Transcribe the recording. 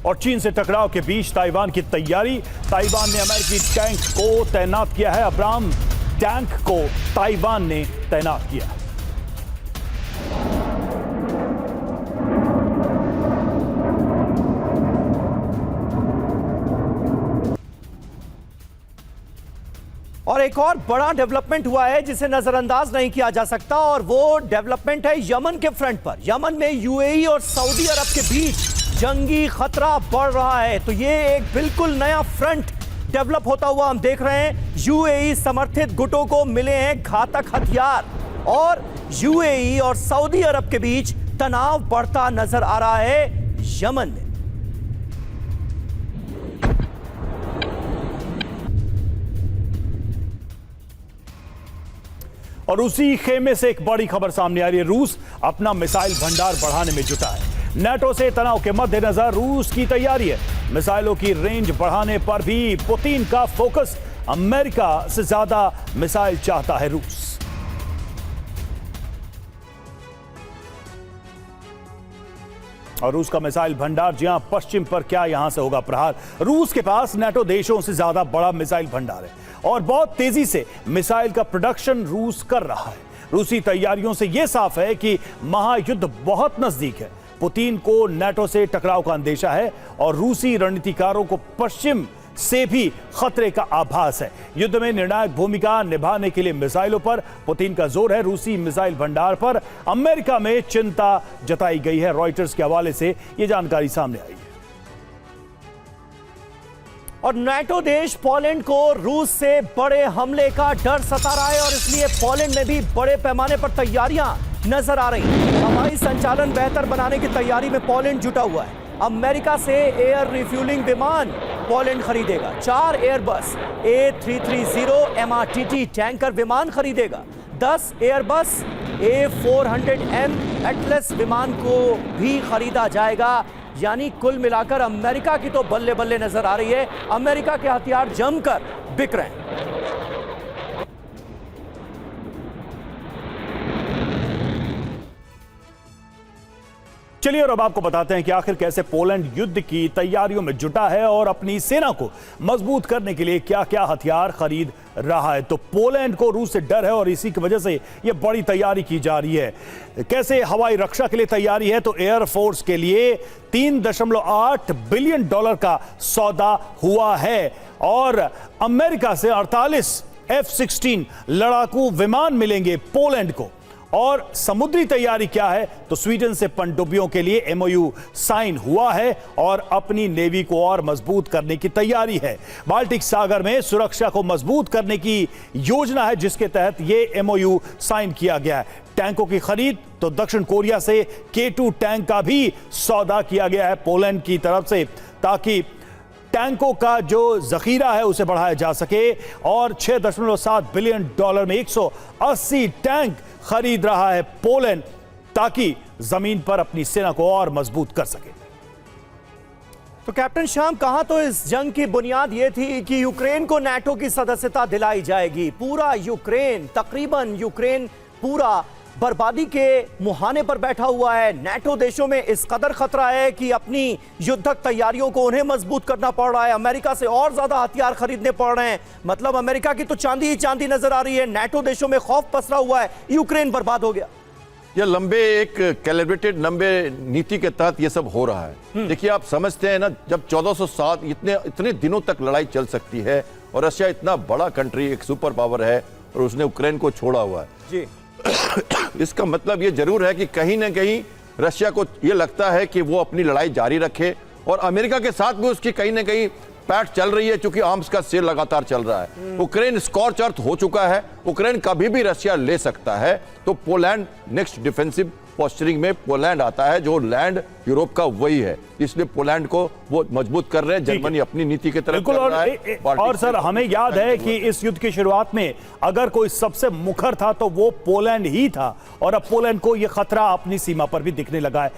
और चीन से टकराव के बीच ताइवान की तैयारी। ताइवान ने अमेरिकी टैंक को तैनात किया है। अब्राम टैंक को ताइवान ने तैनात किया। और एक और बड़ा डेवलपमेंट हुआ है जिसे नजरअंदाज नहीं किया जा सकता, और वो डेवलपमेंट है यमन के फ्रंट पर। यमन में यूएई और सऊदी अरब के बीच जंगी खतरा बढ़ रहा है। तो ये एक बिल्कुल नया फ्रंट डेवलप होता हुआ हम देख रहे हैं। यूएई समर्थित गुटों को मिले हैं घातक हथियार, और यूएई और सऊदी अरब के बीच तनाव बढ़ता नजर आ रहा है यमन में। और उसी खेमे से एक बड़ी खबर सामने आ रही है। रूस अपना मिसाइल भंडार बढ़ाने में जुटा है। नाटो से तनाव के मद्देनजर रूस की तैयारी है। मिसाइलों की रेंज बढ़ाने पर भी पुतिन का फोकस। अमेरिका से ज्यादा मिसाइल चाहता है रूस। और रूस का मिसाइल भंडार, जी हां, पश्चिम पर क्या यहां से होगा प्रहार। रूस के पास नाटो देशों से ज्यादा बड़ा मिसाइल भंडार है और बहुत तेजी से मिसाइल का प्रोडक्शन रूस कर रहा है। रूसी तैयारियों से यह साफ है कि महायुद्ध बहुत नजदीक है। पुतिन को नाटो से टकराव का अंदेशा है और रूसी रणनीतिकारों को पश्चिम से भी खतरे का आभास है। युद्ध में निर्णायक भूमिका निभाने के लिए मिसाइलों पर पुतिन का जोर है। रूसी मिसाइल भंडार पर अमेरिका में चिंता जताई गई है। रॉयटर्स के हवाले से यह जानकारी सामने आई है। और नाटो देश पोलैंड को रूस से बड़े हमले का डर सता रहा है, और इसलिए पोलैंड में भी बड़े पैमाने पर तैयारियां नजर आ रही हैं। हवाई संचालन बेहतर बनाने की तैयारी में पोलैंड जुटा हुआ है। अमेरिका से एयर रिफ्यूलिंग विमान पोलैंड खरीदेगा। 4 एयरबस A330 MRTT टैंकर विमान खरीदेगा। 10 एयरबस A400M एटलस विमान को भी खरीदा जाएगा। यानी कुल मिलाकर अमेरिका की तो बल्ले बल्ले नजर आ रही है। अमेरिका के हथियार जमकर बिक रहे हैं। चलिए और अब आपको बताते हैं कि आखिर कैसे पोलैंड युद्ध की तैयारियों में जुटा है और अपनी सेना को मजबूत करने के लिए क्या क्या हथियार खरीद रहा है। तो पोलैंड को रूस से डर है और इसी की वजह से यह बड़ी तैयारी की जा रही है। कैसे हवाई रक्षा के लिए तैयारी है, तो एयरफोर्स के लिए $3.8 बिलियन का सौदा हुआ है और अमेरिका से 48 F-16 लड़ाकू विमान मिलेंगे पोलैंड को। और समुद्री तैयारी क्या है, तो स्वीडन से पनडुब्बियों के लिए MOU साइन हुआ है और अपनी नेवी को और मजबूत करने की तैयारी है। बाल्टिक सागर में सुरक्षा को मजबूत करने की योजना है जिसके तहत यह MOU साइन किया गया है। टैंकों की खरीद, तो दक्षिण कोरिया से K2 टैंक का भी सौदा किया गया है पोलैंड की तरफ से, ताकि टैंकों का जो जखीरा है उसे बढ़ाया जा सके। और $6.7 बिलियन में 180 टैंक खरीद रहा है पोलैंड, ताकि जमीन पर अपनी सेना को और मजबूत कर सके। तो कैप्टन श्याम, कहां तो इस जंग की बुनियाद यह थी कि यूक्रेन को नाटो की सदस्यता दिलाई जाएगी। पूरा यूक्रेन, तकरीबन यूक्रेन पूरा बर्बादी के मुहाने पर बैठा हुआ है। नाटो देशों में इस कदर खतरा है कि अपनी युद्धक तैयारियों को उन्हें मजबूत करना पड़ रहा है। अमेरिका से और ज्यादा हथियार खरीदने पड़ रहे हैं। मतलब अमेरिका की तो चांदी ही चांदी नजर आ रही है। नाटो देशों में खौफ पसरा हुआ है, यूक्रेन बर्बाद हो गया। यह लंबे एक कैलिब्रेटेड लंबे नीति के तहत यह सब हो रहा है। देखिए, आप समझते हैं ना, जब 1407 इतने दिनों तक लड़ाई चल सकती है और रशिया इतना बड़ा कंट्री, एक सुपर पावर है, और उसने यूक्रेन को छोड़ा हुआ है जी। इसका मतलब ये जरूर है कि कहीं ना कहीं रशिया को यह लगता है कि वो अपनी लड़ाई जारी रखे, और अमेरिका के साथ भी उसकी कहीं ना कहीं पैठ चल रही है, क्योंकि आर्म्स का सेल लगातार चल रहा है। यूक्रेन स्कॉर्च अर्थ हो चुका है। यूक्रेन कभी भी रशिया ले सकता है। तो पोलैंड नेक्स्ट डिफेंसिव पोस्चरिंग में पोलैंड आता है, जो लैंड यूरोप का वही है, इसलिए पोलैंड को वो मजबूत कर रहे हैं। जर्मनी अपनी नीति की तरफ बिल्कुल। और सर, हमें याद है कि इस युद्ध की शुरुआत में अगर कोई सबसे मुखर था तो वो पोलैंड ही था, और अब पोलैंड को यह खतरा अपनी सीमा पर भी दिखने लगा है।